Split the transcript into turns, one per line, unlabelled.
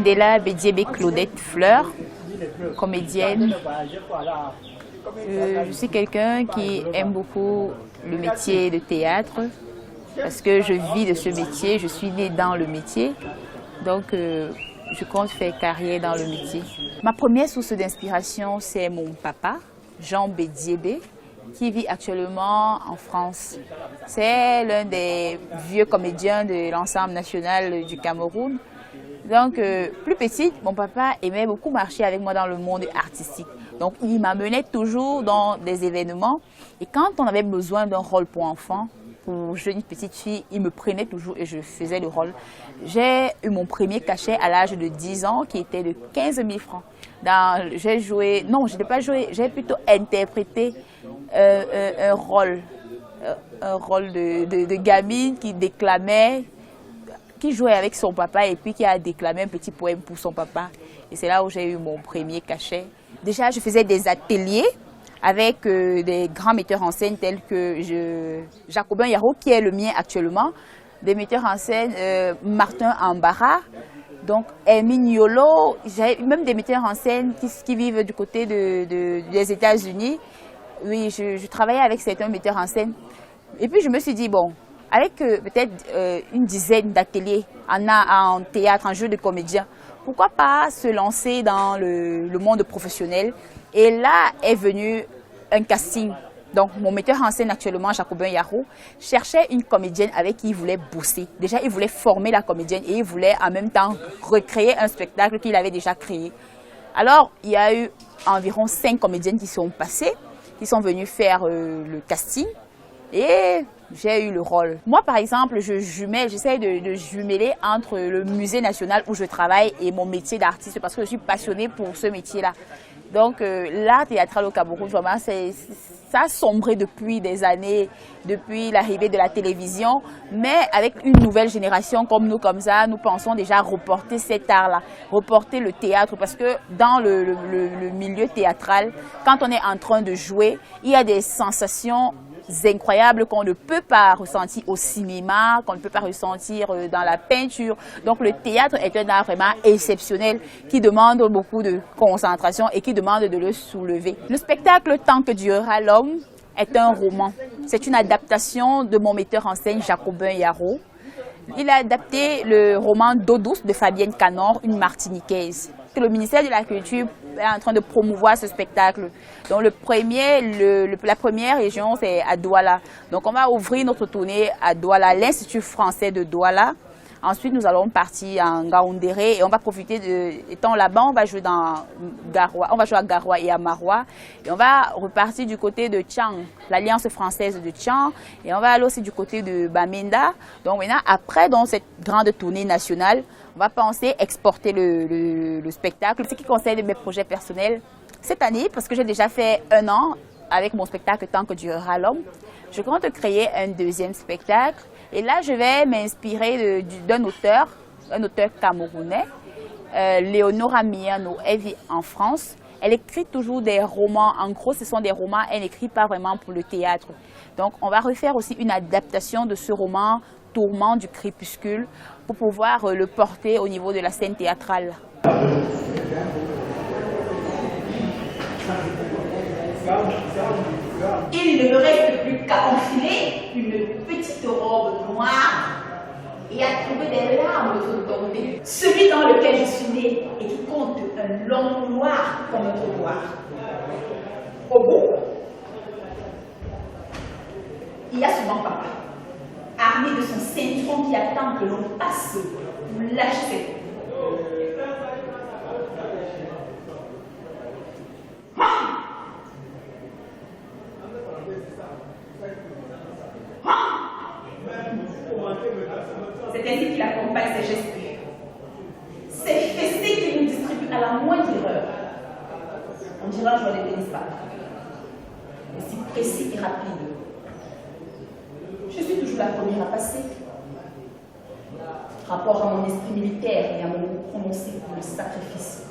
Mandela Bédiébé Claudette Fleur, comédienne. Je suis quelqu'un qui aime beaucoup le métier de théâtre parce que je vis de ce métier, je suis née dans le métier, donc je compte faire carrière dans le métier. Ma première source d'inspiration, c'est mon papa, Jean Bédiébé, qui vit actuellement en France. C'est l'un des vieux comédiens de l'ensemble national du Cameroun. Donc, plus petite, mon papa aimait beaucoup marcher avec moi dans le monde artistique. Donc, il m'amenait toujours dans des événements. Et quand on avait besoin d'un rôle pour enfant, pour jeune petite fille, il me prenait toujours et je faisais le rôle. J'ai eu mon premier cachet à l'âge de 10 ans qui était de 15 000 francs. J'ai joué, non, je n'ai pas joué, j'ai plutôt interprété un rôle de gamine qui déclamait, qui jouait avec son papa et puis qui a déclamé un petit poème pour son papa. Et c'est là où j'ai eu mon premier cachet. Déjà, je faisais des ateliers avec des grands metteurs en scène tels que Jacobin Yaro, qui est le mien actuellement, des metteurs en scène Martin Ambara, donc Hermine Yolo, même des metteurs en scène qui vivent du côté des États-Unis. Oui, je travaillais avec certains metteurs en scène. Et puis je me suis dit, bon, avec peut-être une dizaine d'ateliers en théâtre, en jeu de comédien, pourquoi pas se lancer dans le monde professionnel? Et là est venu un casting. Donc mon metteur en scène actuellement, Jacobin Yaro, cherchait une comédienne avec qui il voulait bosser. Déjà, il voulait former la comédienne et il voulait en même temps recréer un spectacle qu'il avait déjà créé. Alors, il y a eu environ 5 comédiennes qui sont passées, qui sont venues faire le casting. Et j'ai eu le rôle. Moi, par exemple, j'essaie de jumeler entre le musée national où je travaille et mon métier d'artiste parce que je suis passionnée pour ce métier-là. Donc, l'art théâtral au Cameroun, vraiment, ça a sombré depuis des années, depuis l'arrivée de la télévision. Mais avec une nouvelle génération comme nous, comme ça, nous pensons déjà reporter cet art-là, reporter le théâtre. Parce que dans le milieu théâtral, quand on est en train de jouer, il y a des sensations incroyables qu'on ne peut pas ressentir au cinéma, qu'on ne peut pas ressentir dans la peinture. Donc le théâtre est un art vraiment exceptionnel qui demande beaucoup de concentration et qui demande de le soulever. Le spectacle Tant que durera l'homme est un roman. C'est une adaptation de mon metteur en scène Jacobin Yaro. Il a adapté le roman D'eau douce de Fabienne Canor, une Martiniquaise. Le ministère de la Culture est en train de promouvoir ce spectacle. Donc la première région, c'est à Douala. Donc on va ouvrir notre tournée à Douala, l'Institut français de Douala. Ensuite, nous allons partir en Ngaoundéré et on va profiter étant là-bas, on va jouer dans Garoua, on va jouer à Garoua et à Maroua. Et on va repartir du côté de Tchang, l'Alliance française de Tchang. Et on va aller aussi du côté de Bamenda. Donc maintenant, après dans cette grande tournée nationale, on va penser exporter le spectacle. Ce qui concerne mes projets personnels, cette année, parce que j'ai déjà fait 1 an avec mon spectacle Tant que durera l'homme, je compte créer un deuxième spectacle. Et là, je vais m'inspirer d'un auteur camerounais, Léonora Miano. Elle vit en France. Elle écrit toujours des romans. En gros, ce sont des romans, elle n'écrit pas vraiment pour le théâtre. Donc, on va refaire aussi une adaptation de ce roman Tourment du crépuscule pour pouvoir le porter au niveau de la scène théâtrale.
Il ne me reste plus qu'à enfiler une petite robe noire et à trouver des larmes au tombées. Celui dans lequel je suis née et qui compte un long couloir comme un trottoir. Au bout, il y a souvent papa, armé de son ceinturon qui attend que l'on passe pour lâcher. C'est ainsi qu'il accompagne ses gestes. Ces fessées qu'il nous distribue à la moindre erreur. On dira que je ne les bénisse pas. Mais si précis et rapide. Je suis toujours la première à passer. Rapport à mon esprit militaire et à mon goût prononcé pour le sacrifice.